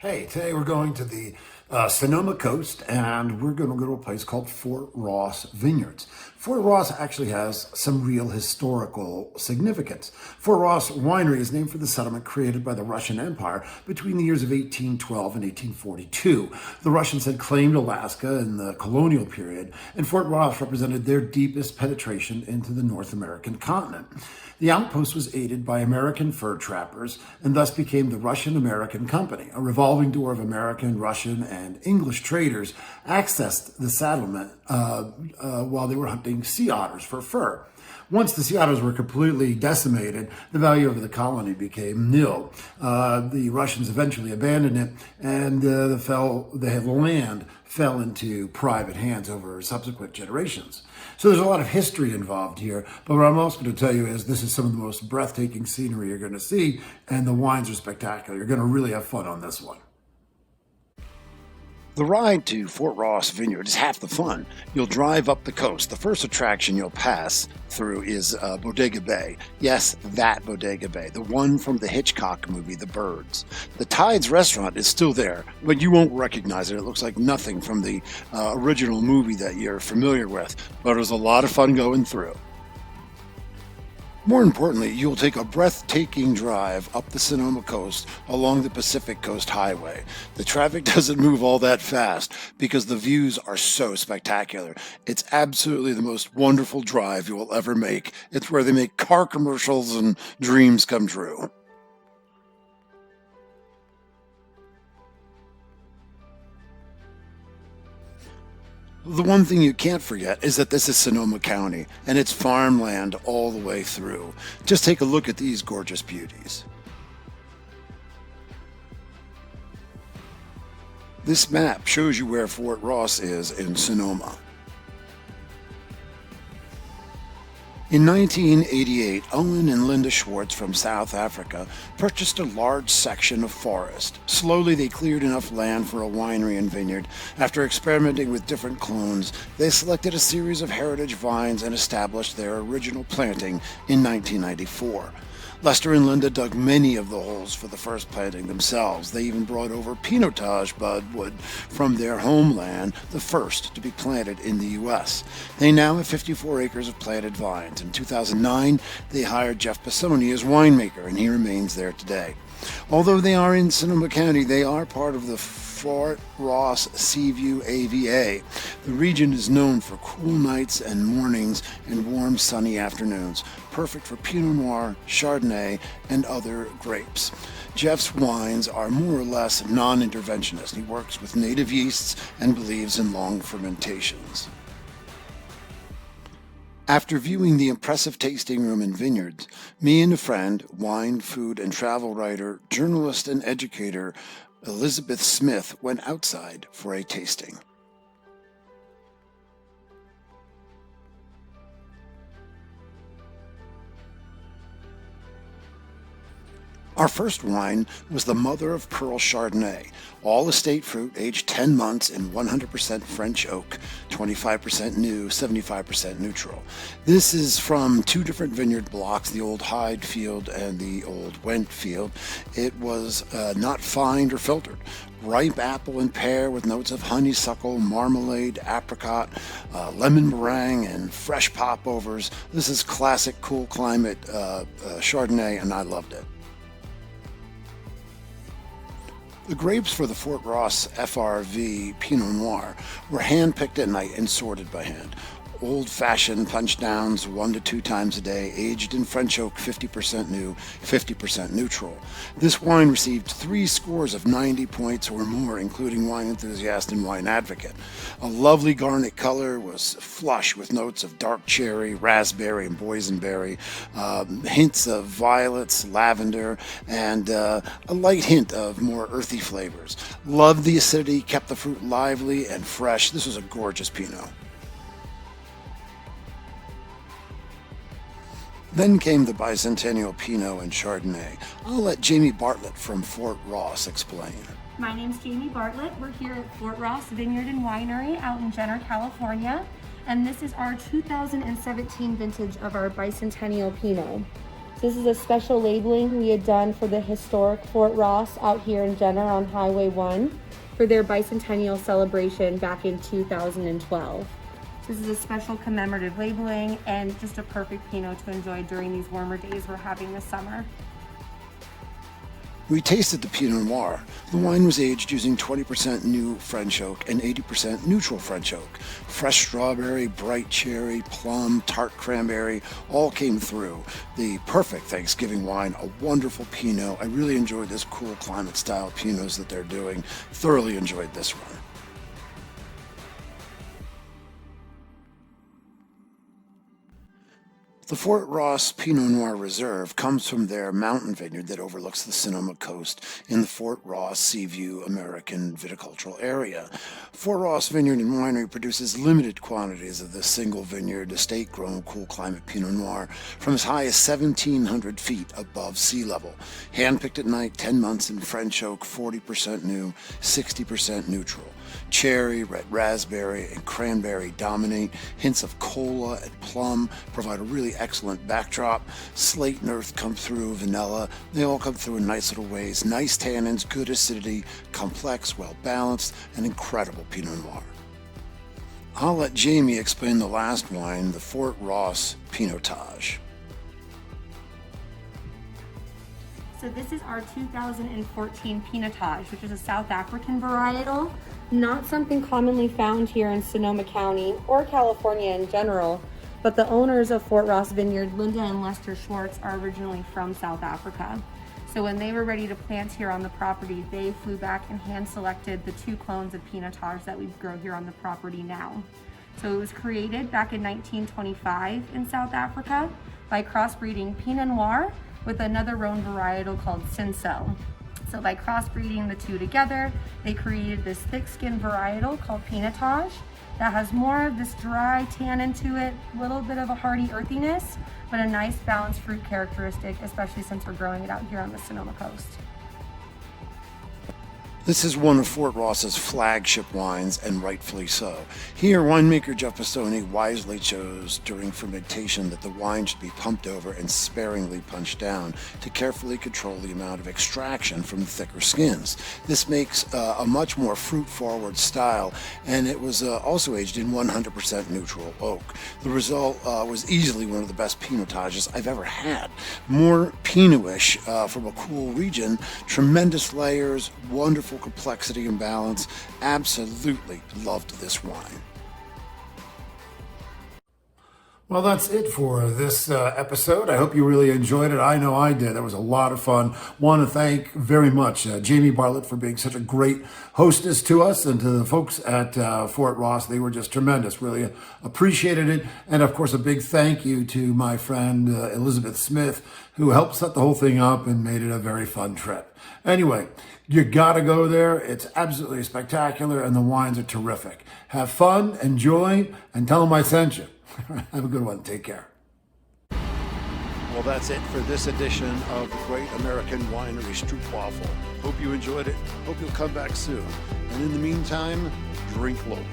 Hey, today we're going to the Sonoma coast and we're going to go to a place called Fort Ross Vineyards. Fort Ross actually has some real historical significance. Fort Ross Winery is named for the settlement created by the Russian Empire between the years of 1812 and 1842. The Russians had claimed Alaska in the colonial period, and Fort Ross represented their deepest penetration into the North American continent. The outpost was aided by American fur trappers and thus became the Russian-American Company. A revolving door of American, Russian, and English traders accessed the settlement while they were hunting sea otters for fur. Once the sea otters were completely decimated, the value of the colony became nil. The Russians eventually abandoned it, and the land fell into private hands over subsequent generations. So there's a lot of history involved here, but what I'm also going to tell you is this is some of the most breathtaking scenery you're going to see, and the wines are spectacular. You're going to really have fun on this one. The ride to Fort Ross Vineyard is half the fun. You'll drive up the coast. The first attraction you'll pass through is Bodega Bay. Yes, that Bodega Bay, the one from the Hitchcock movie, The Birds. The Tides restaurant is still there, but you won't recognize it. It looks like nothing from the original movie that you're familiar with, but it was a lot of fun going through. More importantly, you'll take a breathtaking drive up the Sonoma coast along the Pacific Coast Highway. The traffic doesn't move all that fast because the views are so spectacular. It's absolutely the most wonderful drive you will ever make. It's where they make car commercials and dreams come true. The one thing you can't forget is that this is Sonoma County, and it's farmland all the way through. Just take a look at these gorgeous beauties. This map shows you where Fort Ross is in Sonoma. In 1988, Owen and Linda Schwartz from South Africa purchased a large section of forest. Slowly, they cleared enough land for a winery and vineyard. After experimenting with different clones, they selected a series of heritage vines and established their original planting in 1994. Lester and Linda dug many of the holes for the first planting themselves. They even brought over Pinotage budwood from their homeland, the first to be planted in the U.S. They now have 54 acres of planted vines. In 2009, they hired Jeff Pisoni as winemaker, and he remains there today. Although they are in Sonoma County, they are part of the Fort Ross Seaview AVA. The region is known for cool nights and mornings and warm sunny afternoons, perfect for Pinot Noir, Chardonnay, and other grapes. Jeff's wines are more or less non-interventionist. He works with native yeasts and believes in long fermentations. After viewing the impressive tasting room and vineyards, me and a friend, wine, food, and travel writer, journalist, and educator Elizabeth Smith went outside for a tasting. Our first wine was the Mother of Pearl Chardonnay, all estate fruit aged 10 months in 100% French oak, 25% new, 75% neutral. This is from two different vineyard blocks, the Old Hyde Field and the Old Went Field. It was not fined or filtered. Ripe apple and pear with notes of honeysuckle, marmalade, apricot, lemon meringue, and fresh popovers. This is classic cool climate Chardonnay, and I loved it. The grapes for the Fort Ross FRV Pinot Noir were hand-picked at night and sorted by hand. Old-fashioned punch downs 1 to 2 times a day, aged in French oak, 50% new, 50% neutral. This wine received 3 scores of 90 points or more, including Wine Enthusiast and Wine Advocate. A lovely garnet color, was flush with notes of dark cherry, raspberry, and boysenberry, hints of violets, lavender, and a light hint of more earthy flavors. Loved the acidity, kept the fruit lively and fresh. This was a gorgeous Pinot. Then came the Bicentennial Pinot and Chardonnay. I'll let Jamie Bartlett from Fort Ross explain. My name's Jamie Bartlett. We're here at Fort Ross Vineyard and Winery out in Jenner, California. And this is our 2017 vintage of our Bicentennial Pinot. This is a special labeling we had done for the historic Fort Ross out here in Jenner on Highway 1 for their bicentennial celebration back in 2012. This is a special commemorative labeling and just a perfect Pinot to enjoy during these warmer days we're having this summer. We tasted the Pinot Noir. The wine was aged using 20% new French oak and 80% neutral French oak. Fresh strawberry, bright cherry, plum, tart cranberry all came through. The perfect Thanksgiving wine, a wonderful Pinot. I really enjoyed this cool climate style Pinots that they're doing. Thoroughly enjoyed this one. The Fort Ross Pinot Noir Reserve comes from their mountain vineyard that overlooks the Sonoma coast in the Fort Ross Seaview American viticultural area. Fort Ross Vineyard and Winery produces limited quantities of this single vineyard, estate-grown cool climate Pinot Noir from as high as 1,700 feet above sea level. Hand-picked at night, 10 months in French oak, 40% new, 60% neutral. Cherry, red raspberry, and cranberry dominate. Hints of cola and plum provide a really excellent backdrop. Slate and earth come through, vanilla. They all come through in nice little ways. Nice tannins, good acidity, complex, well-balanced, and incredible Pinot Noir. I'll let Jamie explain the last wine, the Fort Ross Pinotage. So this is our 2014 Pinotage, which is a South African varietal. Not something commonly found here in Sonoma County or California in general, but the owners of Fort Ross Vineyard, Linda and Lester Schwartz, are originally from South Africa. So when they were ready to plant here on the property, they flew back and hand-selected the 2 clones of Pinotage that we grow here on the property now. So it was created back in 1925 in South Africa by crossbreeding Pinot Noir with another Rhone varietal called Cinsault. So by crossbreeding the 2 together, they created this thick-skinned varietal called Pinotage that has more of this dry tannin to it, a little bit of a hearty earthiness, but a nice balanced fruit characteristic, especially since we're growing it out here on the Sonoma coast. This is one of Fort Ross's flagship wines, and rightfully so. Here, winemaker Jeff Pisoni wisely chose during fermentation that the wine should be pumped over and sparingly punched down to carefully control the amount of extraction from the thicker skins. This makes a much more fruit-forward style, and it was also aged in 100% neutral oak. The result was easily one of the best Pinotages I've ever had. More Pinot-ish from a cool region, tremendous layers, wonderful complexity and balance. Absolutely loved this wine. Well, that's it for this episode. I hope you really enjoyed it. I know I did. It was a lot of fun. Want to thank very much Jamie Bartlett for being such a great hostess to us, and to the folks at Fort Ross. They were just tremendous. Really appreciated it. And of course, a big thank you to my friend Elizabeth Smith, who helped set the whole thing up and made it a very fun trip. Anyway, you got to go there. It's absolutely spectacular, and the wines are terrific. Have fun, enjoy, and tell them I sent you. Have a good one. Take care. Well, that's it for this edition of the Great American Winery Stroopwaffle. Hope you enjoyed it. Hope you'll come back soon. And in the meantime, drink local.